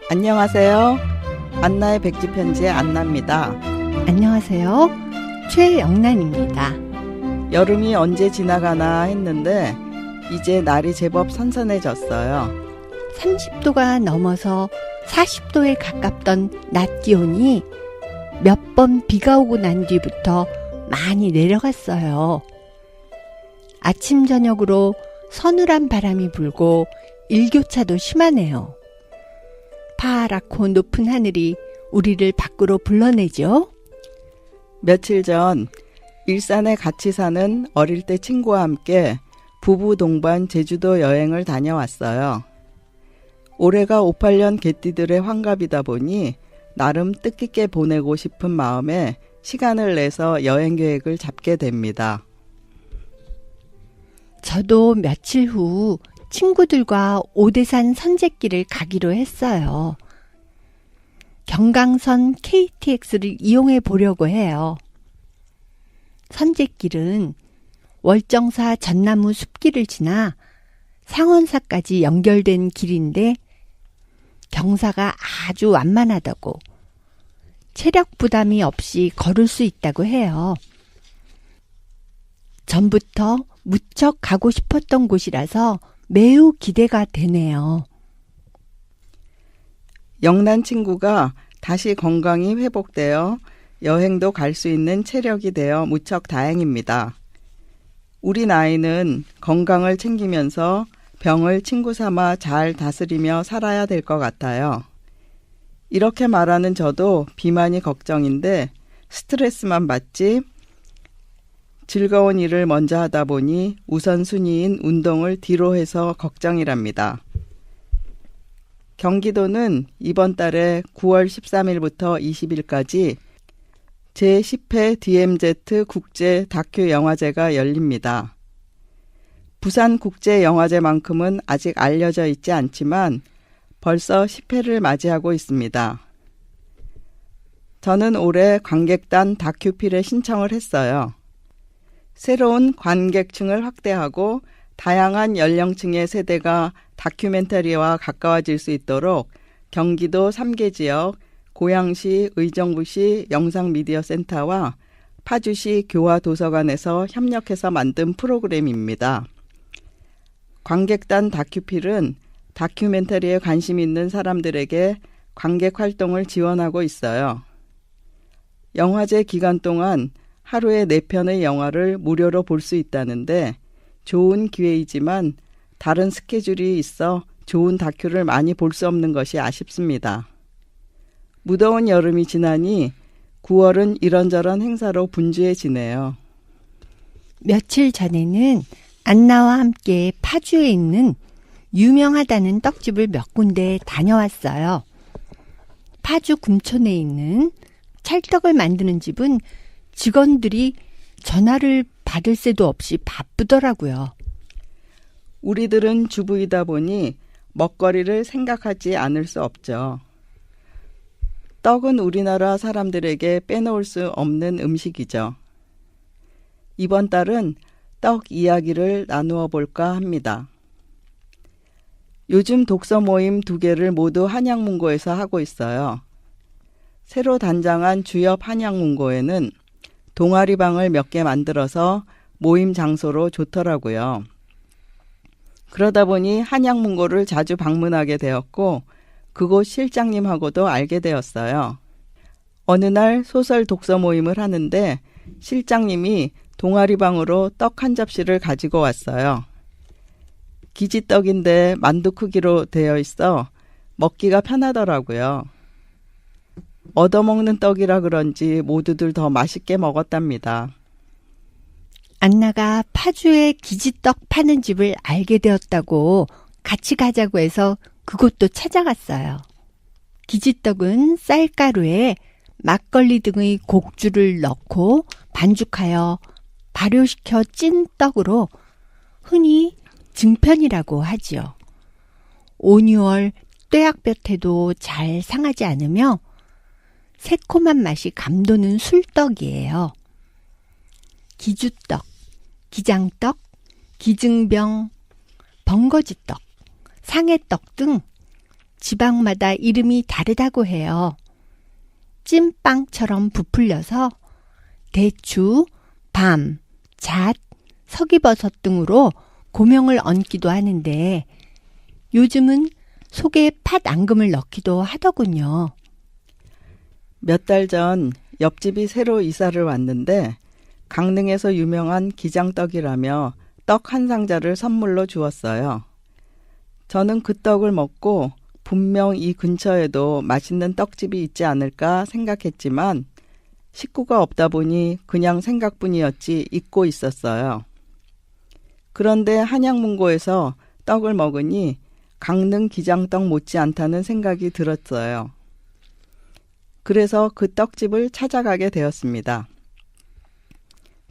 안녕하세요. 안나의 백지편지의 안나입니다. 안녕하세요. 최영란입니다. 여름이 언제 지나가나 했는데 이제 날이 제법 선선해졌어요. 30도가 넘어서 40도에 가깝던 낮 기온이 몇 번 비가 오고 난 뒤부터 많이 내려갔어요. 아침 저녁으로 서늘한 바람이 불고 일교차도 심하네요. 파랗고 높은 하늘이 우리를 밖으로 불러내죠. 며칠 전 일산에 같이 사는 어릴 때 친구와 함께 부부 동반 제주도 여행을 다녀왔어요. 올해가 58년 개띠들의 환갑이다 보니 나름 뜻깊게 보내고 싶은 마음에 시간을 내서 여행 계획을 잡게 됩니다. 저도 며칠 후 친구들과 오대산 선jet길을 가기로 했어요. 경강선 KTX를 이용해 보려고 해요. 선jet길은 월정사 전나무 숲길을 지나 상원사까지 연결된 길인데 경사가 아주 완만하다고 체력 부담이 없이 걸을 수 있다고 해요. 전부터 무척 가고 싶었던 곳이라서 매우 기대가 되네요. 영란 친구가 다시 건강이 회복되어 여행도 갈 수 있는 체력이 되어 무척 다행입니다. 우리 나이는 건강을 챙기면서 병을 친구 삼아 잘 다스리며 살아야 될 것 같아요. 이렇게 말하는 저도 비만이 걱정인데 스트레스만 받지 즐거운 일을 먼저 하다 보니 우선순위인 운동을 뒤로 해서 걱정이랍니다. 경기도는 이번 달에 9월 13일부터 20일까지 제10회 DMZ 국제 다큐 영화제가 열립니다. 부산국제영화제만큼은 아직 알려져 있지 않지만 벌써 10회를 맞이하고 있습니다. 저는 올해 관객단 다큐필에 신청을 했어요. 새로운 관객층을 확대하고 다양한 연령층의 세대가 다큐멘터리와 가까워질 수 있도록 경기도 3개 지역, 고양시, 의정부시 영상미디어센터와 파주시 교화도서관에서 협력해서 만든 프로그램입니다. 관객단 다큐필은 다큐멘터리에 관심 있는 사람들에게 관객 활동을 지원하고 있어요. 영화제 기간 동안 하루에 4편의 영화를 무료로 볼 수 있다는데 좋은 기회이지만 다른 스케줄이 있어 좋은 다큐를 많이 볼 수 없는 것이 아쉽습니다. 무더운 여름이 지나니 9월은 이런저런 행사로 분주해지네요. 며칠 전에는 안나와 함께 파주에 있는 유명하다는 떡집을 몇 군데 다녀왔어요. 파주 금촌에 있는 찰떡을 만드는 집은 직원들이 전화를 받을 새도 없이 바쁘더라고요. 우리들은 주부이다 보니 먹거리를 생각하지 않을 수 없죠. 떡은 우리나라 사람들에게 빼놓을 수 없는 음식이죠. 이번 달은 떡 이야기를 나누어 볼까 합니다. 요즘 독서 모임 2개를 모두 한양문고에서 하고 있어요. 새로 단장한 주엽 한양문고에는 동아리방을 몇 개 만들어서 모임 장소로 좋더라고요. 그러다 보니 한양문고를 자주 방문하게 되었고 그곳 실장님하고도 알게 되었어요. 어느 날 소설 독서 모임을 하는데 실장님이 동아리방으로 떡 한 접시를 가지고 왔어요. 기지떡인데 만두 크기로 되어 있어 먹기가 편하더라고요. 얻어먹는 떡이라 그런지 모두들 더 맛있게 먹었답니다. 안나가 파주에 기지떡 파는 집을 알게 되었다고 같이 가자고 해서 그곳도 찾아갔어요. 기지떡은 쌀가루에 막걸리 등의 곡주를 넣고 반죽하여 발효시켜 찐 떡으로 흔히 증편이라고 하지요. 5, 6월 뙤약볕에도 잘 상하지 않으며 새콤한 맛이 감도는 술떡이에요. 기주떡, 기장떡, 기증병, 번거지떡, 상해떡 등 지방마다 이름이 다르다고 해요. 찐빵처럼 부풀려서 대추, 밤, 잣, 서기버섯 등으로 고명을 얹기도 하는데 요즘은 속에 팥 앙금을 넣기도 하더군요. 몇 달 전 옆집이 새로 이사를 왔는데 강릉에서 유명한 기장떡이라며 떡 한 상자를 선물로 주었어요. 저는 그 떡을 먹고 분명 이 근처에도 맛있는 떡집이 있지 않을까 생각했지만 식구가 없다 보니 그냥 생각뿐이었지 잊고 있었어요. 그런데 한양문고에서 떡을 먹으니 강릉 기장떡 못지않다는 생각이 들었어요. 그래서 그 떡집을 찾아가게 되었습니다.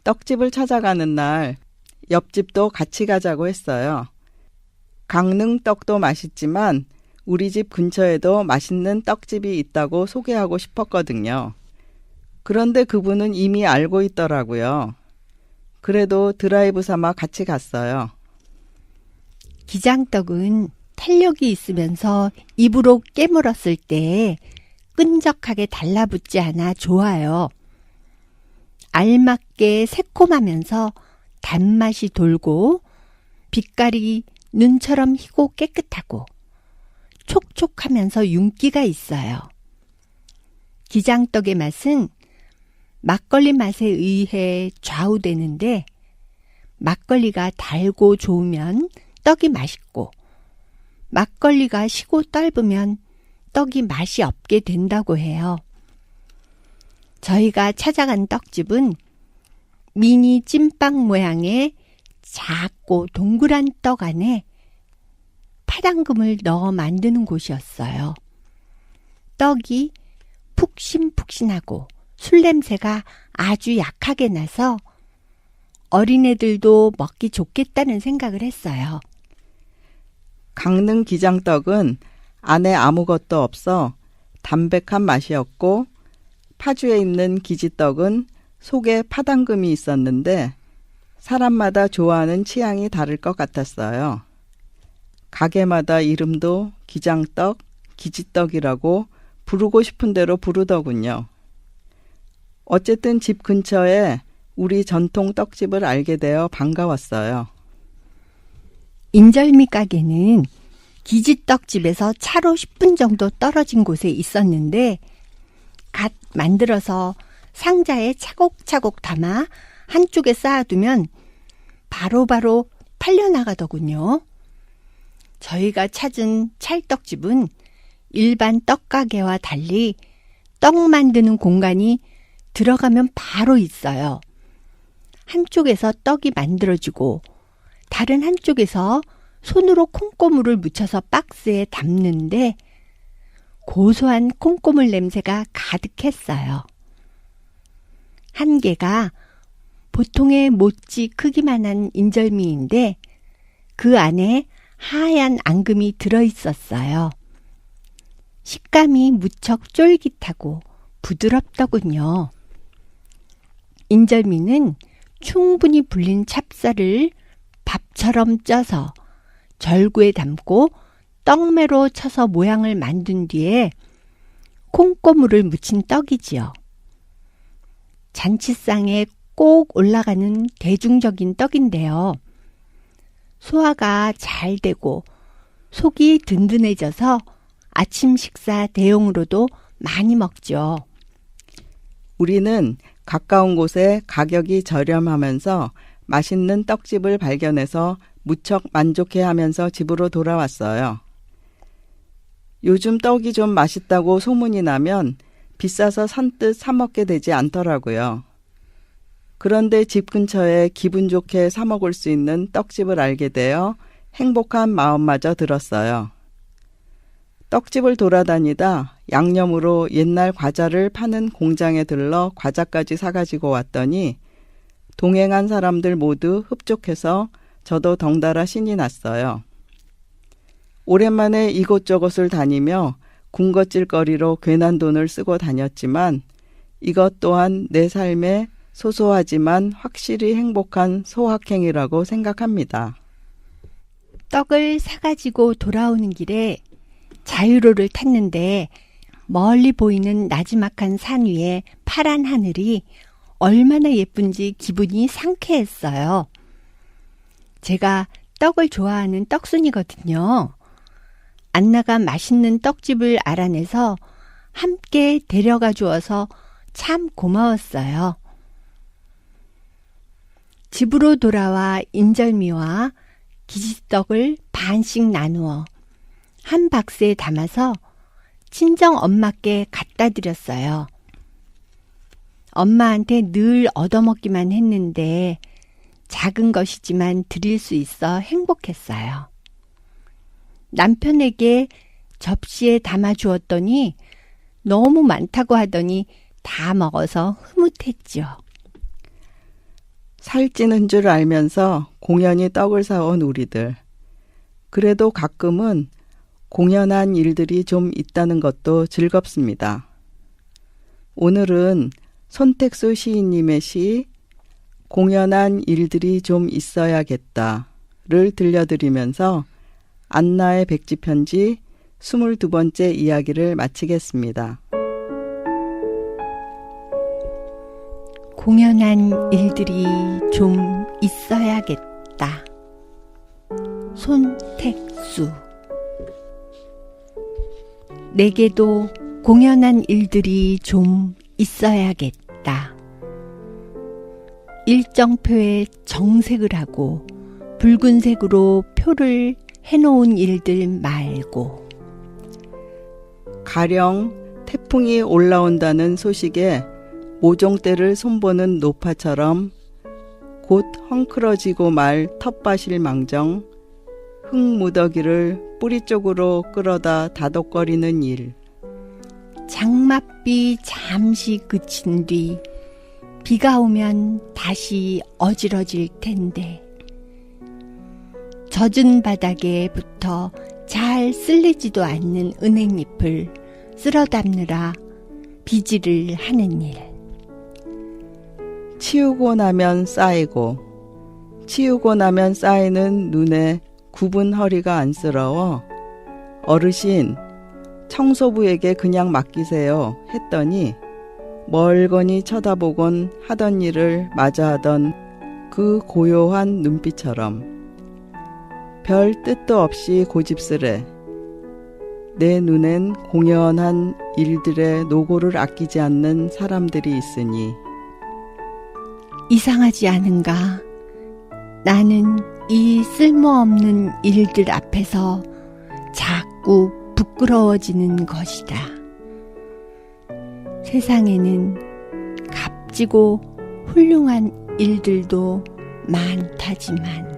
떡집을 찾아가는 날 옆집도 같이 가자고 했어요. 강릉 떡도 맛있지만 우리 집 근처에도 맛있는 떡집이 있다고 소개하고 싶었거든요. 그런데 그분은 이미 알고 있더라고요. 그래도 드라이브 삼아 같이 갔어요. 기장떡은 탄력이 있으면서 입으로 깨물었을 때 끈적하게 달라붙지 않아 좋아요. 알맞게 새콤하면서 단맛이 돌고 빛깔이 눈처럼 희고 깨끗하고 촉촉하면서 윤기가 있어요. 기장떡의 맛은 막걸리 맛에 의해 좌우되는데 막걸리가 달고 좋으면 떡이 맛있고 막걸리가 시고 떫으면 떡이 맛이 없게 된다고 해요. 저희가 찾아간 떡집은 미니 찐빵 모양의 작고 동그란 떡 안에 팥앙금을 넣어 만드는 곳이었어요. 떡이 푹신푹신하고 술 냄새가 아주 약하게 나서 어린애들도 먹기 좋겠다는 생각을 했어요. 강릉 기장떡은 안에 아무것도 없어 담백한 맛이었고 파주에 있는 기지떡은 속에 팥앙금이 있었는데 사람마다 좋아하는 취향이 다를 것 같았어요. 가게마다 이름도 기장떡, 기지떡이라고 부르고 싶은 대로 부르더군요. 어쨌든 집 근처에 우리 전통 떡집을 알게 되어 반가웠어요. 인절미 가게는 기지떡집에서 차로 10분 정도 떨어진 곳에 있었는데 갓 만들어서 상자에 차곡차곡 담아 한쪽에 쌓아두면 바로바로 팔려나가더군요. 저희가 찾은 찰떡집은 일반 떡가게와 달리 떡 만드는 공간이 들어가면 바로 있어요. 한쪽에서 떡이 만들어지고 다른 한쪽에서 손으로 콩고물을 묻혀서 박스에 담는데 고소한 콩고물 냄새가 가득했어요. 한 개가 보통의 모찌 크기만한 인절미인데 그 안에 하얀 앙금이 들어있었어요. 식감이 무척 쫄깃하고 부드럽더군요. 인절미는 충분히 불린 찹쌀을 밥처럼 쪄서 절구에 담고 떡매로 쳐서 모양을 만든 뒤에 콩고물을 묻힌 떡이지요. 잔치상에 꼭 올라가는 대중적인 떡인데요. 소화가 잘 되고 속이 든든해져서 아침 식사 대용으로도 많이 먹죠. 우리는 가까운 곳에 가격이 저렴하면서 맛있는 떡집을 발견해서 무척 만족해하면서 집으로 돌아왔어요. 요즘 떡이 좀 맛있다고 소문이 나면 비싸서 선뜻 사 먹게 되지 않더라고요. 그런데 집 근처에 기분 좋게 사 먹을 수 있는 떡집을 알게 되어 행복한 마음마저 들었어요. 떡집을 돌아다니다 양념으로 옛날 과자를 파는 공장에 들러 과자까지 사가지고 왔더니 동행한 사람들 모두 흡족해서 저도 덩달아 신이 났어요. 오랜만에 이곳저곳을 다니며 군것질거리로 괜한 돈을 쓰고 다녔지만 이것 또한 내 삶의 소소하지만 확실히 행복한 소확행이라고 생각합니다. 떡을 사가지고 돌아오는 길에 자유로를 탔는데 멀리 보이는 나지막한 산 위에 파란 하늘이 얼마나 예쁜지 기분이 상쾌했어요. 제가 떡을 좋아하는 떡순이거든요. 안나가 맛있는 떡집을 알아내서 함께 데려가 주어서 참 고마웠어요. 집으로 돌아와 인절미와 기지떡을 반씩 나누어 한 박스에 담아서 친정 엄마께 갖다 드렸어요. 엄마한테 늘 얻어먹기만 했는데 작은 것이지만 드릴 수 있어 행복했어요. 남편에게 접시에 담아 주었더니 너무 많다고 하더니 다 먹어서 흐뭇했죠. 살찌는 줄 알면서 공연히 떡을 사온 우리들. 그래도 가끔은 공연한 일들이 좀 있다는 것도 즐겁습니다. 오늘은 손택수 시인님의 시 공연한 일들이 좀 있어야겠다를 들려드리면서 안나의 백지편지 22번째 이야기를 마치겠습니다. 공연한 일들이 좀 있어야겠다. 손택수. 내게도 공연한 일들이 좀 있어야겠다. 일정표에 정색을 하고 붉은색으로 표를 해놓은 일들 말고. 가령 태풍이 올라온다는 소식에 모종대를 손보는 노파처럼 곧 헝클어지고 말 텃밭일 망정 흙무더기를 뿌리 쪽으로 끌어다 다독거리는 일. 장맛비 잠시 그친 뒤 비가 오면 다시 어지러질 텐데 젖은 바닥에 붙어 잘 쓸리지도 않는 은행잎을 쓸어 담느라 비질을 하는 일. 치우고 나면 쌓이고 치우고 나면 쌓이는 눈에 굽은 허리가 안쓰러워 어르신 청소부에게 그냥 맡기세요 했더니 멀거니 쳐다보곤 하던 일을 마저 하던 그 고요한 눈빛처럼 별 뜻도 없이 고집스레 내 눈엔 공연한 일들의 노고를 아끼지 않는 사람들이 있으니 이상하지 않은가? 나는 이 쓸모없는 일들 앞에서 자꾸 부끄러워지는 것이다. 세상에는 값지고 훌륭한 일들도 많다지만